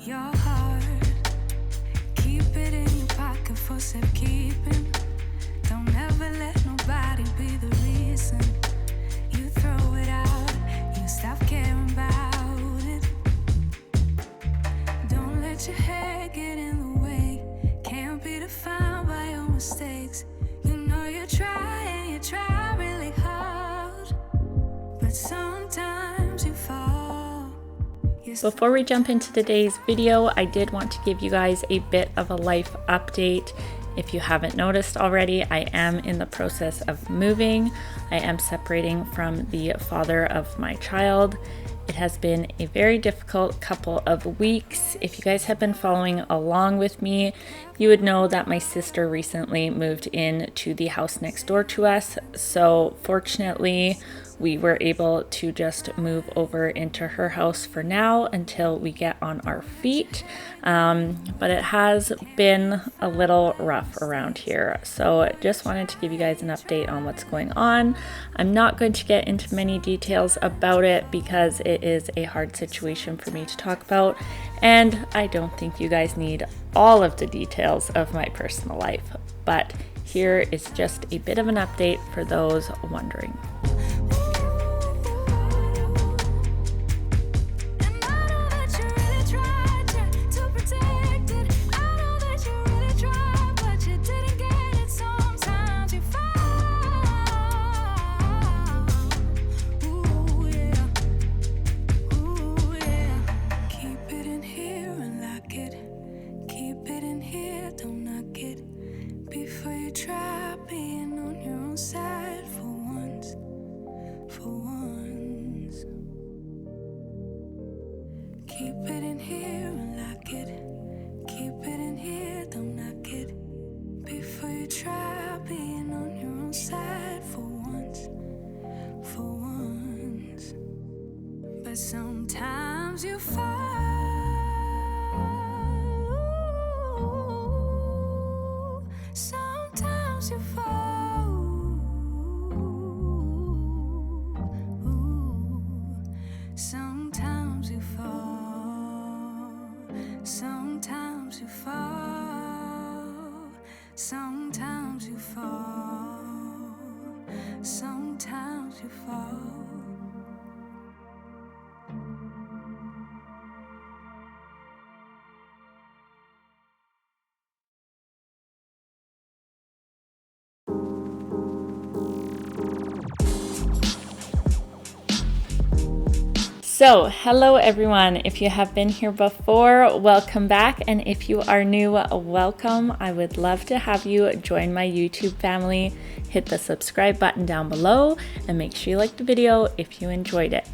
your heart. Keep it in your pocket for safekeeping. Don't ever let nobody be the reason you throw it out. You stop caring about it. Don't let your head get in the way. Can't be defined by your mistakes. You know you try really hard, but sometimes you fall. Before we jump into today's video, I did want to give you guys a bit of a life update. If you haven't noticed already, I am in the process of moving. I am separating from the father of my child. It has been a very difficult couple of weeks. If you guys have been following along with me, you would know that my sister recently moved in to the house next door to us. So fortunately, we were able to just move over into her house for now until we get on our feet. But it has been a little rough around here. So just wanted to give you guys an update on what's going on. I'm not going to get into many details about it because it is a hard situation for me to talk about. And I don't think you guys need all of the details of my personal life. But here is just a bit of an update for those wondering. Keep it in here and lock it. Keep it in here, don't knock it. Before you try being on your own side for once. But sometimes you fall. Sometimes you fall. Sometimes you fall. Sometimes you fall. Sometimes you fall. Sometimes you fall. So, hello everyone. If you have been here before, welcome back. And if you are new, welcome. I would love to have you join my YouTube family. Hit the subscribe button down below and make sure you like the video if you enjoyed it.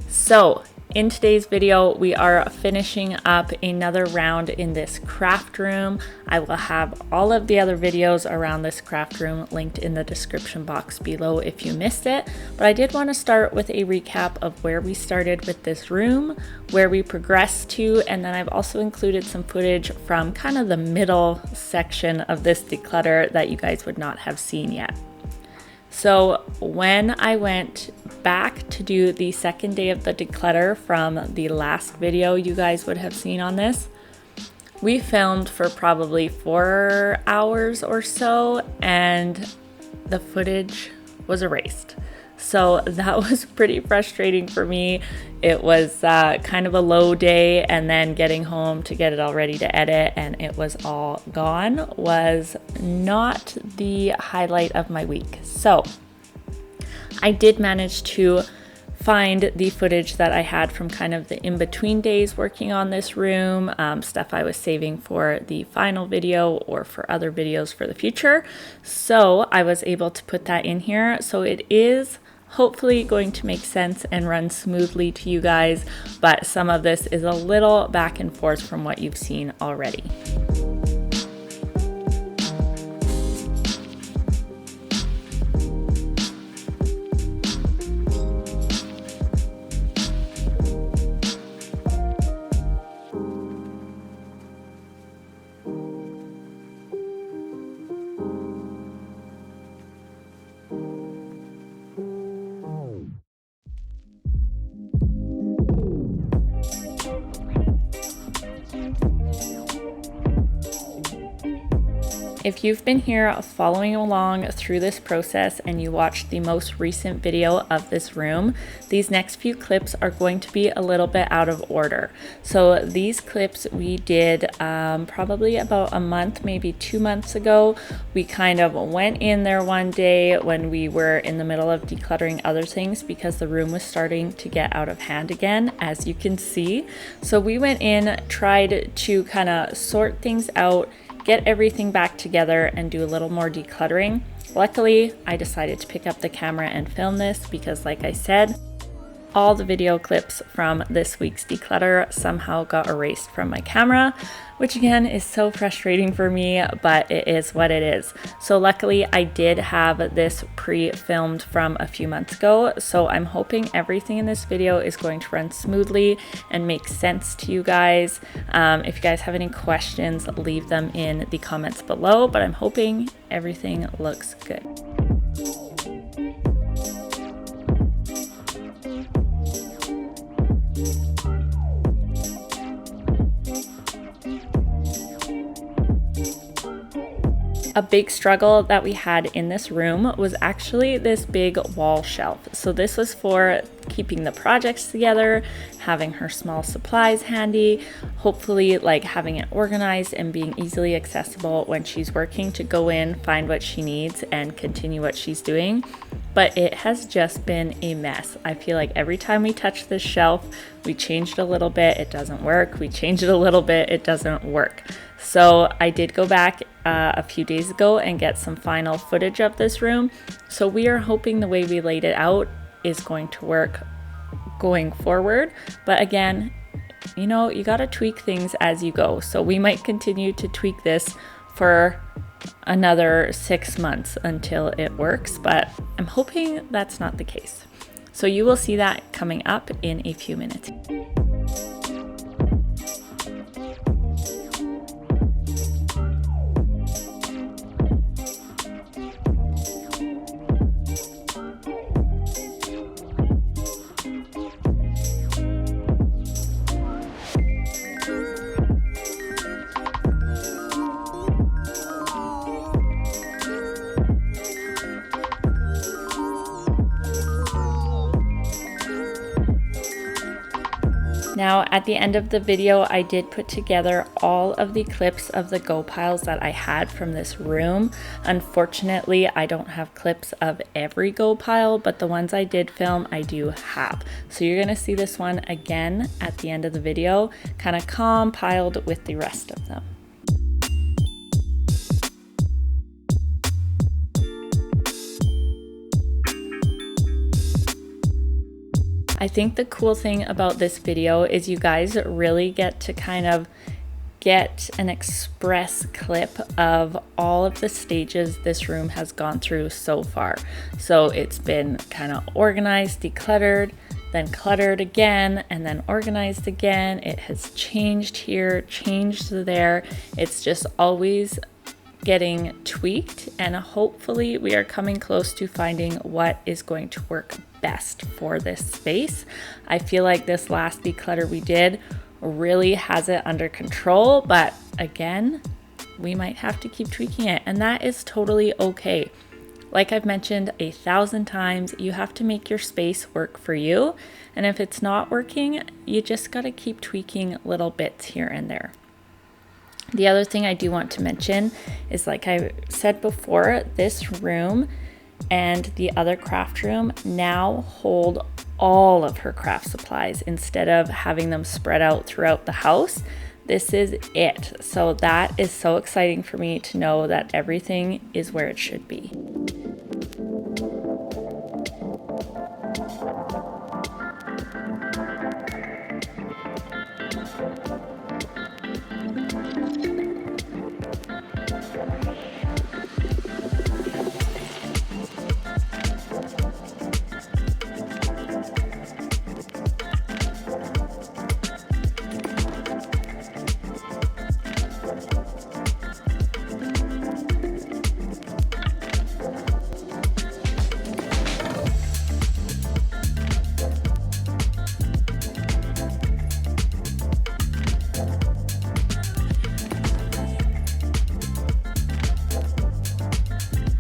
So, in today's video, we are finishing up another round in this craft room. I will have all of the other videos around this craft room linked in the description box below if you missed it. But I did want to start with a recap of where we started with this room, where we progressed to, and then I've also included some footage from kind of the middle section of this declutter that you guys would not have seen yet. So when I went back to do the second day of the declutter from the last video you guys would have seen on this, we filmed for probably 4 hours or so and the footage was erased. So that was pretty frustrating for me. It was kind of a low day, and then getting home to get it all ready to edit and it was all gone was not the highlight of my week. So I did manage to find the footage that I had from kind of the in-between days working on this room, stuff I was saving for the final video or for other videos for the future. So I was able to put that in here. So it is hopefully going to make sense and run smoothly to you guys, but some of this is a little back and forth from what you've seen already. If you've been here following along through this process and you watched the most recent video of this room, these next few clips are going to be a little bit out of order. So these clips we did probably about a month, maybe 2 months ago. We kind of went in there one day when we were in the middle of decluttering other things because the room was starting to get out of hand again, as you can see. So we went in, tried to kind of sort things out, get everything back together and do a little more decluttering. Luckily, I decided to pick up the camera and film this because, like I said, all the video clips from this week's declutter somehow got erased from my camera, which again is so frustrating for me, but it is what it is. So luckily I did have this pre-filmed from a few months ago, so I'm hoping everything in this video is going to run smoothly and make sense to you guys. If you guys have any questions, leave them in the comments below, but I'm hoping everything looks good. A big struggle that we had in this room was actually this big wall shelf. So this was for keeping the projects together, having her small supplies handy, hopefully like having it organized and being easily accessible when she's working to go in, find what she needs and continue what she's doing. But it has just been a mess. I feel like every time we touch this shelf, we change it a little bit, it doesn't work. We change it a little bit, it doesn't work. So I did go back a few days ago and get some final footage of this room. So we are hoping the way we laid it out is going to work going forward. But again, you know, you got to tweak things as you go. So we might continue to tweak this for another 6 months until it works, but I'm hoping that's not the case. So you will see that coming up in a few minutes. Now at the end of the video, I did put together all of the clips of the go piles that I had from this room. Unfortunately, I don't have clips of every go pile, but the ones I did film, I do have. So you're gonna see this one again at the end of the video, kind of compiled with the rest of them. I think the cool thing about this video is you guys really get to kind of get an express clip of all of the stages this room has gone through so far. So it's been kind of organized, decluttered, then cluttered again, and then organized again. It has changed here, changed there. It's just always getting tweaked, and hopefully we are coming close to finding what is going to work best for this space. I feel like this last declutter we did really has it under control, but again, we might have to keep tweaking it, and that is totally okay. Like I've mentioned 1,000 times, you have to make your space work for you, and if it's not working, you just got to keep tweaking little bits here and there. The other thing I do want to mention is, like I said before, this room and the other craft room now hold all of her craft supplies instead of having them spread out throughout the house. This is it. So that is so exciting for me to know that everything is where it should be.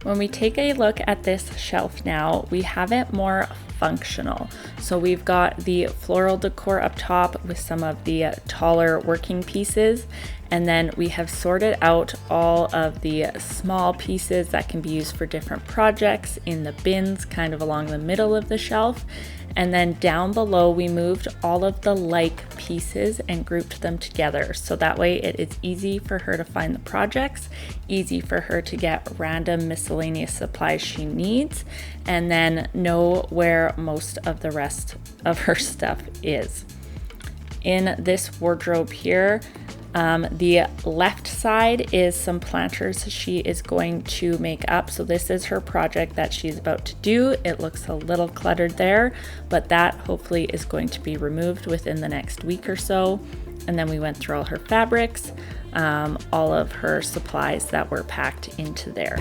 When we take a look at this shelf now, we have it more functional. So we've got the floral decor up top with some of the taller working pieces, and then we have sorted out all of the small pieces that can be used for different projects in the bins kind of along the middle of the shelf. And then down below, we moved all of the like pieces and grouped them together. So that way it is easy for her to find the projects, easy for her to get random miscellaneous supplies she needs, and then know where most of the rest of her stuff is. In this wardrobe here, the left side is some planters she is going to make up. So this is her project that she's about to do. It looks a little cluttered there, but that hopefully is going to be removed within the next week or so. And then we went through all her fabrics, all of her supplies that were packed into there.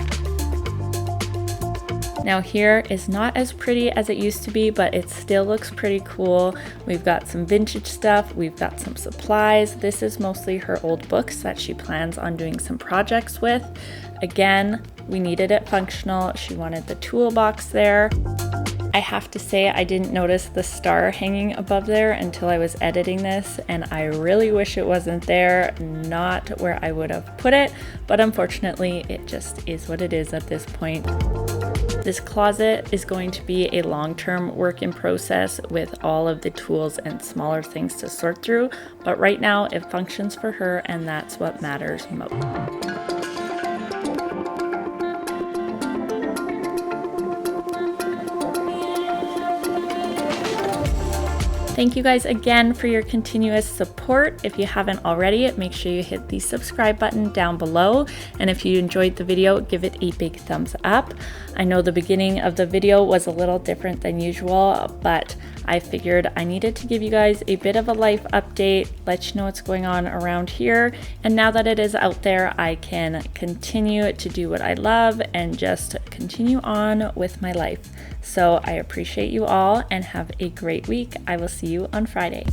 Now here is not as pretty as it used to be, but it still looks pretty cool. We've got some vintage stuff, we've got some supplies. This is mostly her old books that she plans on doing some projects with. Again, we needed it functional. She wanted the toolbox there. I have to say I didn't notice the star hanging above there until I was editing this, and I really wish it wasn't there, not where I would have put it, but unfortunately it just is what it is at this point. This closet is going to be a long-term work in process with all of the tools and smaller things to sort through, but right now it functions for her, and that's what matters most. Thank you guys again for your continuous support. If you haven't already, make sure you hit the subscribe button down below. And if you enjoyed the video, give it a big thumbs up. I know the beginning of the video was a little different than usual, but I figured I needed to give you guys a bit of a life update, let you know what's going on around here. And now that it is out there, I can continue to do what I love and just continue on with my life. So I appreciate you all and have a great week. I will see you on Friday.